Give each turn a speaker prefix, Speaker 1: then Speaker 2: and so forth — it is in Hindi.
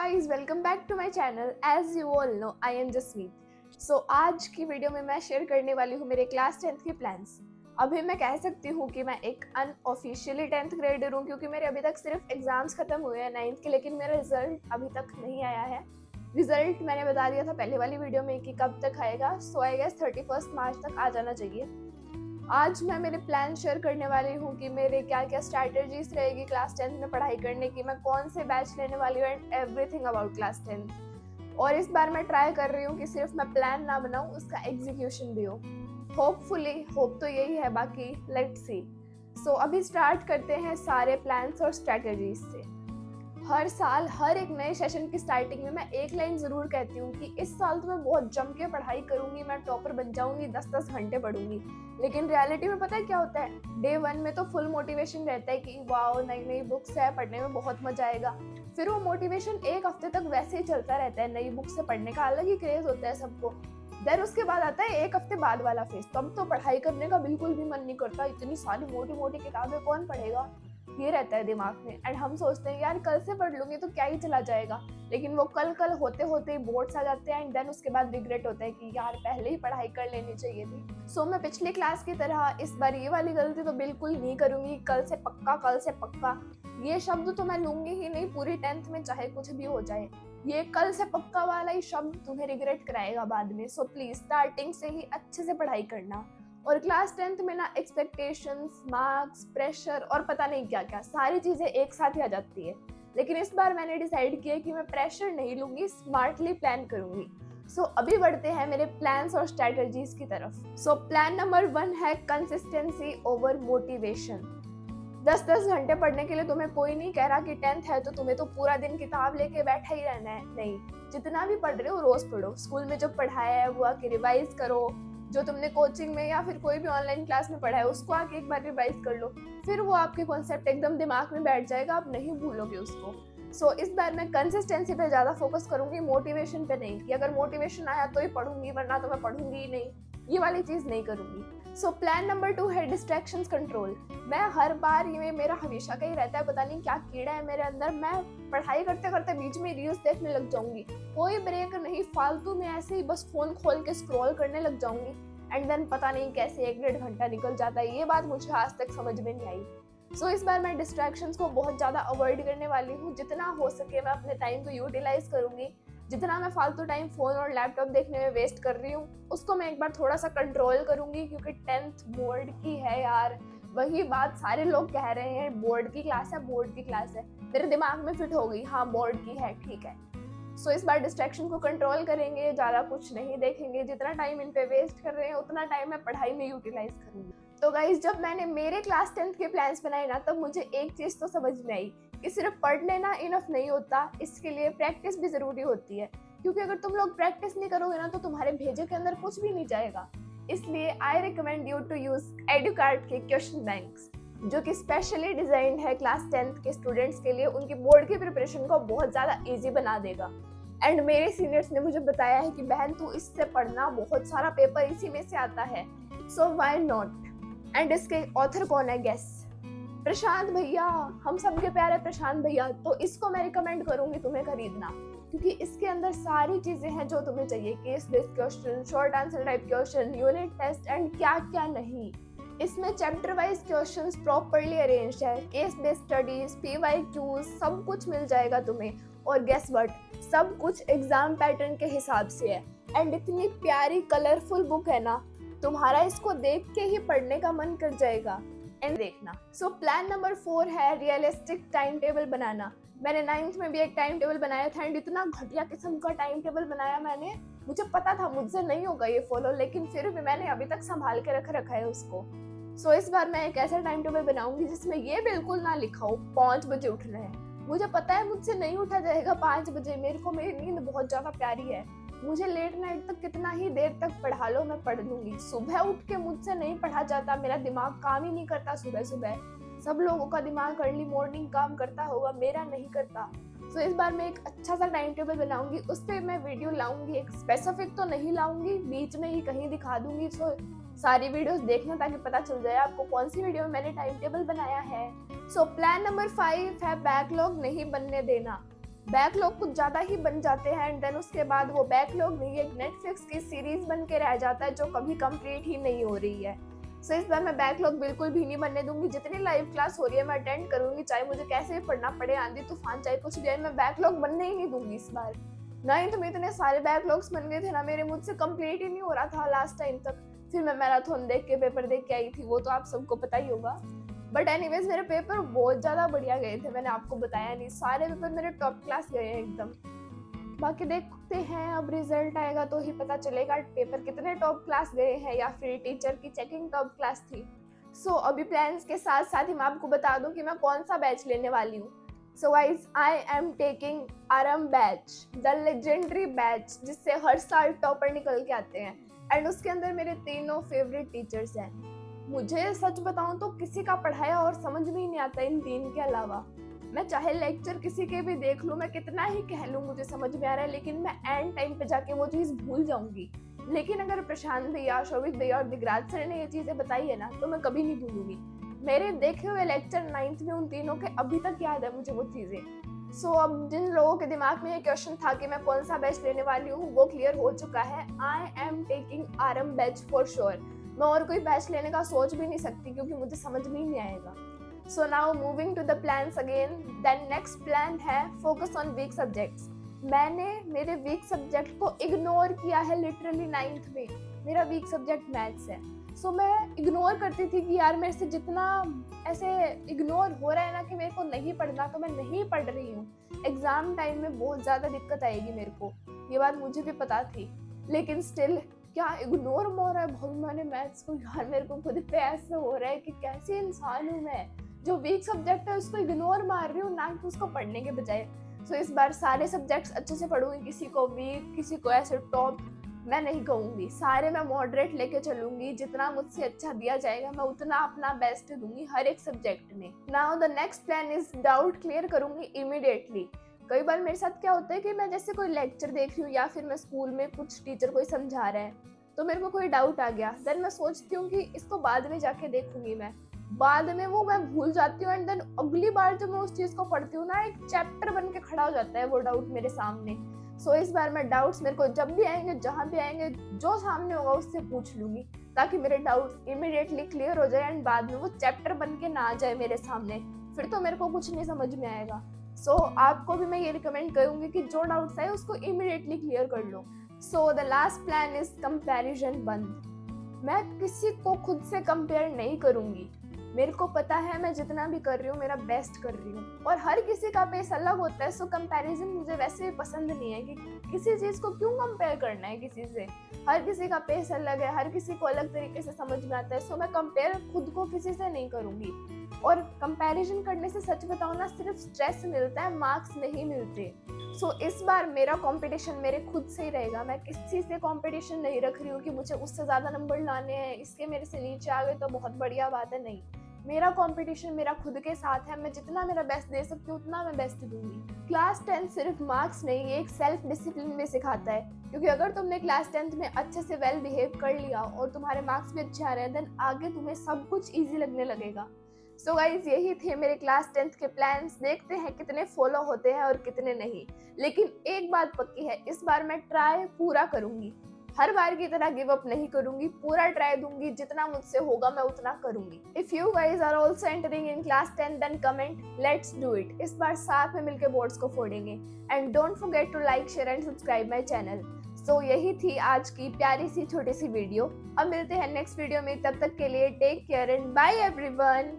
Speaker 1: guys, welcome back to my channel. As you all know, I am Jasmeet. आज की वीडियो में मैं शेयर करने वाली हूँ मेरे क्लास 10th के प्लान्स। अभी मैं कह सकती हूँ कि मैं एक अनऑफिशियली 10th ग्रेडर हूँ क्योंकि मेरे अभी तक सिर्फ एग्जाम्स खत्म हुए हैं 9th के, लेकिन मेरा रिजल्ट अभी तक नहीं आया है। रिजल्ट मैंने बता दिया था पहले वाली वीडियो में कि कब तक आएगा, सो आई गेस 31 मार्च तक आ जाना चाहिए। आज मैं मेरे प्लान शेयर करने वाली हूँ कि मेरे क्या क्या स्ट्रैटेजीज रहेगी क्लास 10th में पढ़ाई करने की, मैं कौन से बैच लेने वाली हूँ and everything about class 10th। और इस बार मैं ट्राई कर रही हूँ कि सिर्फ मैं प्लान ना बनाऊँ, उसका एग्जीक्यूशन भी हो। होपफुली, होप तो यही है, बाकी लेट्स सी। अभी स्टार्ट करते हैं सारे प्लान्स और स्ट्रैटेजीज से। हर साल हर एक नए सेशन की स्टार्टिंग में मैं एक लाइन जरूर कहती हूँ कि इस साल तो मैं बहुत जम के पढ़ाई करूंगी, मैं टॉपर बन जाऊंगी, 10-10 घंटे पढ़ूंगी। लेकिन रियलिटी में पता है क्या होता है, डे 1 में तो फुल मोटिवेशन रहता है कि वाओ नई नई बुक्स है, पढ़ने में बहुत मजा आएगा। फिर वो मोटिवेशन एक हफ्ते तक वैसे ही चलता रहता है, नई बुक से पढ़ने का अलग ही क्रेज होता है सबको। देन उसके बाद आता है एक हफ्ते बाद वाला फेज, तब तो पढ़ाई करने का बिल्कुल भी मन नहीं करता, इतनी सारी मोटी मोटी किताबें कौन पढ़ेगा, ये रहता है दिमाग में। एंड हम सोचते हैं यार कल से पढ़ लूंगी तो क्या ही चला जाएगा, लेकिन वो कल होते होते ही बोर्ड्स आ जाते हैं एंड देन उसके बाद रिग्रेट होता है कि यार पहले ही पढ़ाई कर लेनी चाहिए थी। मैं पिछली क्लास की तरह इस बार ये वाली गलती तो बिल्कुल नहीं करूंगी। कल से पक्का ये शब्द तो मैं लूंगी ही नहीं पूरी 10th में, चाहे कुछ भी हो जाए। ये कल से पक्का वाला ही शब्द तुम्हें रिग्रेट कराएगा बाद में। प्लीज स्टार्टिंग से ही अच्छे से पढ़ाई करना। और क्लास 10th में ना एक्सपेक्टेशंस, मार्क्स, प्रेशर और पता नहीं क्या क्या सारी चीजें एक साथ ही आ जाती है। लेकिन इस बार मैंने डिसाइड किया कि मैं प्रेशर नहीं लूंगी, स्मार्टली प्लान करूंगी। अभी बढ़ते हैं मेरे प्लान्स और स्ट्रैटेजीज की तरफ। प्लान नंबर 1 है कंसिस्टेंसी ओवर मोटिवेशन। 10-10 घंटे पढ़ने के लिए तुम्हें कोई नहीं कह रहा कि 10th है तो तुम्हें तो पूरा दिन किताब लेके बैठा ही रहना है। नहीं, जितना भी पढ़ रहे हो रोज पढ़ो। स्कूल में जो पढ़ाया है वो आके रिवाइज करो, जो तुमने कोचिंग में या फिर कोई भी ऑनलाइन क्लास में पढ़ा है उसको आके एक बार रिवाइज कर लो, फिर वो आपके कॉन्सेप्ट एकदम दिमाग में बैठ जाएगा, आप नहीं भूलोगे उसको। इस बार मैं कंसिस्टेंसी पे ज्यादा फोकस करूंगी, मोटिवेशन पे नहीं कि अगर मोटिवेशन आया तो ही पढ़ूंगी वरना तो मैं पढ़ूंगी ही नहीं, ये वाली चीज नहीं करूंगी। प्लान नंबर 2 है डिस्ट्रैक्शंस कंट्रोल। मैं हर बार ये मेरा हमेशा का ही रहता है, पता नहीं क्या कीड़ा है मेरे अंदर, मैं पढ़ाई करते करते बीच में रील्स देखने लग जाऊंगी, कोई ब्रेक नहीं, फालतू में ऐसे ही बस फोन खोल के स्क्रॉल करने लग जाऊंगी एंड देन पता नहीं कैसे 1-1.5 घंटा निकल जाता है। ये बात मुझे आज तक समझ में नहीं आई। इस बार मैं डिस्ट्रैक्शंस को बहुत ज्यादा अवॉइड करने वाली हूँ। जितना हो सके मैं अपने टाइम को यूटिलाइज करूंगी। जितना मैं फालतू टाइम फोन और लैपटॉप देखने में वेस्ट कर रही हूँ उसको मैं एक बार थोड़ा सा कंट्रोल करूंगी, क्योंकि 10th बोर्ड की है यार। वही बात सारे लोग कह रहे हैं बोर्ड की क्लास है, बोर्ड की क्लास है, मेरे दिमाग में फिट हो गई, हाँ बोर्ड की है, ठीक है। इस बार डिस्ट्रैक्शन को कंट्रोल करेंगे, ज्यादा कुछ नहीं देखेंगे, जितना टाइम इन पे वेस्ट कर रहे हैं उतना टाइम मैं पढ़ाई में यूटिलाइज करूंगी। गाइज, जब मैंने मेरे क्लास 10th के प्लान्स बनाए ना, तब मुझे एक चीज तो समझ में आई कि सिर्फ पढ़ लेना इनफ नहीं होता, इसके लिए प्रैक्टिस भी जरूरी होती है। क्योंकि अगर तुम लोग प्रैक्टिस नहीं करोगे ना तो तुम्हारे भेजे के अंदर कुछ भी नहीं जाएगा। इसलिए I recommend you to use Educart के क्वेश्चन बैंक्स, जो कि स्पेशली डिजाइंड है क्लास 10th के स्टूडेंट्स के लिए। उनकी बोर्ड की प्रिपरेशन को बहुत ज्यादा इजी बना देगा। एंड मेरे सीनियर्स ने मुझे बताया है कि बहन तू इससे पढ़ना, बहुत सारा पेपर इसी में से आता है, व्हाई नॉट। एंड इसके ऑथर कौन है, गेस? प्रशांत भैया, हम सबके प्यारे प्रशांत भैया। इसको मैं रिकमेंड करूंगी तुम्हें खरीदना, क्योंकि इसके अंदर सारी चीजें हैं जो तुम्हें चाहिए, case based question, short answer type question, unit test and क्या क्या नहीं। इसमें chapter wise questions properly arranged है, केस बेस्ड स्टडीज, PYQs सब कुछ मिल जाएगा तुम्हें। और गेस व्हाट, सब कुछ एग्जाम पैटर्न के हिसाब से है। एंड इतनी प्यारी कलरफुल बुक है ना, तुम्हारा इसको देख के ही पढ़ने का मन कर जाएगा। एंड देखना। प्लान नंबर 4 है रियलिस्टिक टाइम टेबल बनाना। मैंने 9th में भी एक टाइम टेबल बनाया था एंड इतना घटिया किस्म का टाइम टेबल बनाया मैंने, मुझे पता था मुझसे नहीं होगा ये फॉलो, लेकिन फिर भी मैंने अभी तक संभाल के रखा है उसको। इस बार मैं एक ऐसा टाइम टेबल बनाऊंगी जिसमें ये बिल्कुल ना लिखा हो 5 बजे उठना है। मुझे पता है मुझसे नहीं उठा जाएगा 5 बजे, मेरे को मेरी नींद बहुत ज्यादा प्यारी है, मुझे लेट नाइट तक कितना ही देर तक पढ़ा लो मैं पढ़ लूंगी। सुबह उठ के मुझसे नहीं पढ़ा जाता, मेरा दिमाग काम ही नहीं करता सुबह सुबह। सब लोगों का दिमाग अर्ली मॉर्निंग काम करता होगा, मेरा नहीं करता। इस बार मैं एक अच्छा सा टाइम टेबल बनाऊंगी, उस पर मैं वीडियो लाऊंगी, एक स्पेसिफिक तो नहीं लाऊंगी, बीच में ही कहीं दिखा दूंगी। सारी वीडियोस देखना ताकि पता चल जाए आपको कौन सी वीडियो में मैंने टाइम टेबल बनाया है। प्लान नंबर 5 है बैकलॉग नहीं बनने देना। बैकलॉग कुछ ज़्यादा ही बन जाते हैं एंड देन उसके बाद वो बैकलॉग नहीं, एक नेटफ्लिक्स की सीरीज बन के रह जाता है जो कभी कंप्लीट ही नहीं हो रही है। सो इस बार मैं बैकलॉग बिल्कुल भी नहीं बनने दूंगी। जितनी लाइव क्लास हो रही है मैं अटेंड करूंगी, चाहे मुझे कैसे भी पढ़ना पड़े, आंधी तूफान चाहे कुछ भी आए, मैं बैकलॉग बनने ही नहीं दूंगी इस बार। 9th में इतने सारे बैकलॉग्स बन गए थे ना मेरे, मुझसे कंप्लीट ही नहीं हो रहा था लास्ट टाइम तक। फिर मैं मैराथन देख के पेपर देख के आई थी, वो तो आप सबको पता ही होगा। बट एनीवेज मेरे पेपर बहुत ज़्यादा बढ़िया गए थे, मैंने आपको बताया नहीं, सारे पेपर मेरे टॉप क्लास गए हैं एकदम। बाकी देखते हैं अब रिजल्ट आएगा तो ही पता चलेगा पेपर कितने टॉप क्लास गए हैं या फिर टीचर की चेकिंग टॉप क्लास थी। सो अभी प्लान्स के साथ साथ ही मैं आपको बता दूं कि मैं कौन सा बैच लेने वाली हूँ। So guys, I am taking RM batch, the legendary batch, जिससे हर साल टॉपर निकल के आते हैं एंड उसके अंदर मेरे तीनों फेवरेट टीचर्स हैं। मुझे सच बताऊं तो किसी का पढ़ाया और समझ में ही नहीं आता इन तीन के अलावा। मैं चाहे लेक्चर किसी के भी देख लूं, मैं कितना ही कह लूं मुझे समझ में आ रहा है, लेकिन मैं एंड टाइम पे जाके वो चीज़ भूल जाऊंगी। लेकिन अगर प्रशांत भैया, शोभित भैया और दिगराज सर ने ये चीज़ें बताई है ना, तो मैं कभी नहीं भूलूंगी। मेरे देखे हुए लेक्चर 9th में उन तीनों के अभी तक याद है मुझे वो चीज़ें। सो अब जिन लोगों के दिमाग में ये क्वेश्चन था कि मैं कौन सा बैच लेने वाली हूँ, वो क्लियर हो चुका है। I am taking RM batch for sure. मैं और कोई बैच लेने का सोच भी नहीं सकती क्योंकि मुझे समझ में ही नहीं आएगा। So now moving to the plans again. Then next plan है फोकस ऑन वीक सब्जेक्ट्स। मैंने मेरे वीक सब्जेक्ट को इग्नोर किया है लिटरली 9th में। मेरा वीक सब्जेक्ट मैथ्स है। सो मैं इग्नोर करती थी कि यार मेरे से जितना ऐसे इग्नोर हो रहा है ना कि मेरे को नहीं पढ़ना, तो मैं नहीं पढ़ रही हूँ। एग्जाम टाइम में बहुत ज़्यादा दिक्कत आएगी मेरे को, ये बात मुझे भी पता थी, लेकिन स्टिल क्या इग्नोर हो रहा है भाई मैंने मैथ्स को। यार मेरे को खुद पे ऐसा हो रहा है कि कैसे इंसान हूँ मैं, जो वीक सब्जेक्ट है उसको इग्नोर मार रही हूँ ना कि उसको पढ़ने के बजाय। सो इस बार सारे सब्जेक्ट्स अच्छे से पढ़ूंगी, किसी को वीक, किसी को ऐसे टॉप मैं नहीं कहूँगी, सारे मैं मॉडरेट लेके चलूंगी। जितना मुझसे अच्छा दिया जाएगा मैं उतना अपना बेस्ट दूंगी हर एक सब्जेक्ट में। Now the next plan is doubt clear करूंगी इमीडिएटली। कई बार मेरे साथ क्या होता है कि मैं जैसे कोई लेक्चर देख रही हूँ या फिर मैं स्कूल में कुछ टीचर कोई समझा रहा है, तो मेरे को कोई डाउट आ गया, देन मैं सोचती हूँ कि इसको बाद में जाके देखूंगी। मैं बाद में वो मैं भूल जाती हूँ एंड देन अगली बार जब मैं उस चीज को पढ़ती हूँ ना, एक चैप्टर बन के खड़ा हो जाता है वो डाउट मेरे सामने। सो इस बार मैं डाउट्स मेरे को जब भी आएंगे, जहाँ भी आएंगे, जो सामने होगा उससे पूछ लूंगी ताकि मेरे डाउट्स इमीडिएटली क्लियर हो जाए एंड बाद में वो चैप्टर बन के ना आ जाए मेरे सामने, फिर तो मेरे को कुछ नहीं समझ में आएगा। सो आपको भी मैं ये रिकमेंड करूंगी कि जो डाउट्स आए उसको इमीडिएटली क्लियर कर लो। So the last plan is comparison बंद। मैं किसी को खुद से कंपेयर नहीं करूंगी। मेरे को पता है मैं जितना भी कर रही हूँ मेरा बेस्ट कर रही हूँ, और हर किसी का पेस अलग होता है। सो कंपैरिजन मुझे वैसे भी पसंद नहीं है कि किसी चीज़ को क्यों कंपेयर करना है किसी से। हर किसी का पेस अलग है, हर किसी को अलग तरीके से समझ में आता है। सो मैं कंपेयर खुद को किसी से नहीं करूँगी। और कंपैरिजन करने से सच बताऊँ ना, सिर्फ स्ट्रेस मिलता है, मार्क्स नहीं मिलते। सो इस बार मेरा कंपटीशन मेरे खुद से ही रहेगा। मैं किसी से कंपटीशन नहीं रख रही हूँ कि मुझे उससे ज़्यादा नंबर लाने हैं, इसके मेरे से नीचे आ गए तो बहुत बढ़िया बात है, नहीं। मेरा कंपटीशन मेरा खुद के साथ है। मैं जितना मेरा बेस्ट दे सकती हूँ उतना मैं बेस्ट दूंगी। क्लास 10 सिर्फ मार्क्स नहीं, ये एक सेल्फ डिसिप्लिन भी सिखाता है, क्योंकि अगर तुमने क्लास 10th में अच्छे से वेल बिहेव कर लिया और तुम्हारे मार्क्स भी अच्छे आ रहे हैं, देन आगे तुम्हें सब कुछ ईजी लगने लगेगा। सो गाइज, यही थे मेरे क्लास 10th के प्लान्स। देखते हैं कितने फॉलो होते हैं और कितने नहीं, लेकिन एक बात पक्की है, इस बार मैं ट्राई पूरा करूंगी। हर बार की तरह गिव अप नहीं करूंगी, पूरा ट्राई दूंगी, जितना मुझसे होगा मैं उतना करूंगी। If you guys are also entering in class 10 then comment, let's do it. इस बार साथ में मिलकर बोर्ड्स को फोड़ेंगे। And don't forget to like, share and subscribe my channel. So यही थी आज की प्यारी सी छोटी सी वीडियो। अब मिलते हैं नेक्स्ट वीडियो में, तब तक के लिए take care and bye everyone.